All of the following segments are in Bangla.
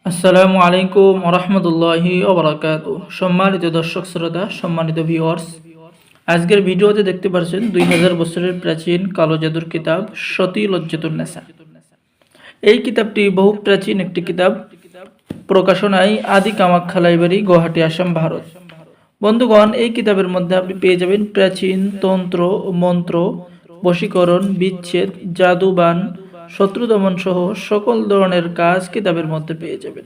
আসসালামু আলাইকুম রহমতুল্লাহি ওবরাকাতুহু। সম্মানিত দর্শক শ্রোতা, সম্মানিত ভিউয়ার্স, আজকের ভিডিওতে দেখতে পাচ্ছেন 2000 বছরের প্রাচীন কালো জাদুর কিতাব সতী লজ্জাতুন নেসা। এই কিতাবটি বহু প্রাচীন একটি কিতাব। প্রকাশনায় আদি কামাখ্যা লাইব্রেরি, গুয়াহাটি, আসাম, ভারত। বন্ধুগণ, এই কিতাবের মধ্যে আপনি পেয়ে যাবেন প্রাচীন তন্ত্র, মন্ত্র, বশীকরণ, বিচ্ছেদ, জাদুবান, শত্রু দমন সহ সকল ধরনের কাজ কিতাবের মধ্যে পেয়ে যাবেন।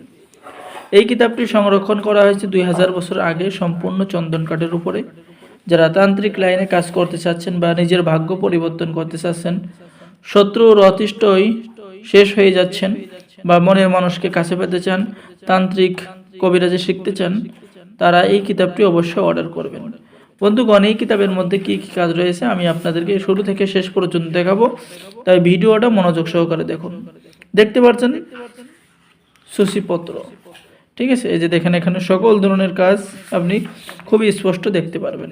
এই কিতাবটি সংরক্ষণ করা হয়েছে 2000 বছর আগে সম্পূর্ণ চন্দন কাঠের উপরে। যারা তান্ত্রিক লাইনে কাজ করতে চাচ্ছেন বা নিজের ভাগ্য পরিবর্তন করতে চাচ্ছেন, শত্রুর অতিষ্ঠই শেষ হয়ে যাচ্ছেন, বা মনের মানুষকে কাছে পেতে চান, তান্ত্রিক কবিরাজি শিখতে চান, তারা এই কিতাবটি অবশ্যই অর্ডার করবেন। বন্ধুগণ, এই কিতাবের মধ্যে কি কি কাজ রয়েছে আমি আপনাদেরকে শুরু থেকে শেষ পর্যন্ত দেখাবো, তাই ভিডিওটা মনোযোগ সহকারে দেখুন। দেখতে পাচ্ছেন সূচিপত্র, ঠিক আছে? এই যে দেখেন, এখানে সকল ধরনের কাজ আপনি খুবই স্পষ্ট দেখতে পারবেন।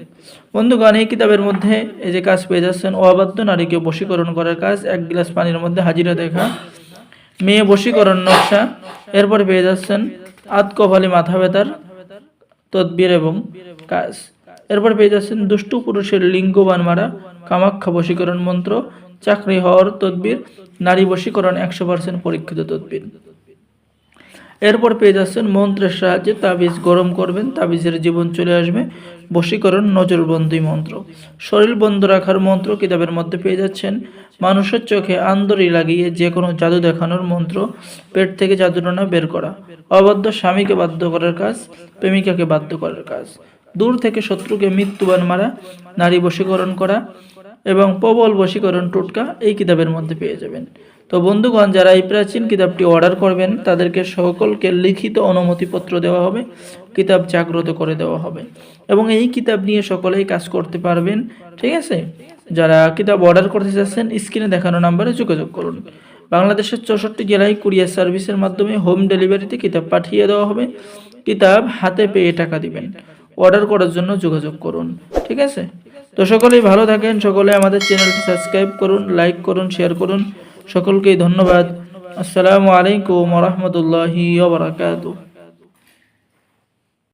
বন্ধুগণ, এই কিতাবের মধ্যে এই যে কাজ পেয়ে যাচ্ছেন, অবাধ্য নারীকে বশীকরণ করার কাজ, 1 গ্লাস পানির মধ্যে হাজিরা দেখা, মেয়ে বশীকরণ নকশা। এরপর পেয়ে যাচ্ছেন আতকফালি মাথা ব্যথার তদবির এবং কাজ। এরপর পেয়ে যাচ্ছেন দুষ্টু পুরুষের লিঙ্গবান মারা, কামাখ্যা বশীকরণ মন্ত্র, চাকরি হওয়ার তদবির, নারী বশীকরণ 100% পরীক্ষিত তদবির। এরপর পেয়ে যাচ্ছেন মন্ত্রের সাহায্যে তাবিজ গরম করবেন, তাবিজের জীবন চলে আসবে, বশীকরণ, নজরবন্দি মন্ত্র, শরীর বন্ধ রাখার মন্ত্র কিতাবের মধ্যে পেয়ে যাচ্ছেন, মানুষের চোখে আন্দরি লাগিয়ে যে কোনো জাদু দেখানোর মন্ত্র, পেট থেকে জাদুটনা বের করা, অবাধ্য স্বামীকে বাধ্য করার কাজ, প্রেমিকাকে বাধ্য করার কাজ, দূর থেকে শত্রুকে মৃত্যুবান মারা, নারী বশীকরণ করা এবং প্রবল বশীকরণ টোটকা এই কিতাবের মধ্যে পেয়ে যাবেন। তো বন্ধুগণ, যারা এই প্রাচীন কিতাবটি অর্ডার করবেন তাদেরকে সকলকে লিখিত অনুমতিপত্র দেওয়া হবে, কিতাব জাগ্রত করে দেওয়া হবে এবং এই কিতাব নিয়ে সকলেই কাজ করতে পারবেন, ঠিক আছে? যারা কিতাব অর্ডার করতে চাচ্ছেন স্ক্রিনে দেখানো নাম্বারে যোগাযোগ করুন। বাংলাদেশের 64 জেলায় কুরিয়ার সার্ভিসের মাধ্যমে হোম ডেলিভারিতে কিতাব পাঠিয়ে দেওয়া হবে। কিতাব হাতে পেয়ে টাকা দিবেন। অর্ডার করার জন্য যোগাযোগ করুন, ঠিক আছে? তো সকলেই ভালো থাকেন, সকলে আমাদের চ্যানেলটি সাবস্ক্রাইব করুন, লাইক করুন, শেয়ার করুন। সকলকেই ধন্যবাদ। আসসালামু আলাইকুম ওয়া রাহমাতুল্লাহি ওয়া বারাকাতুহু।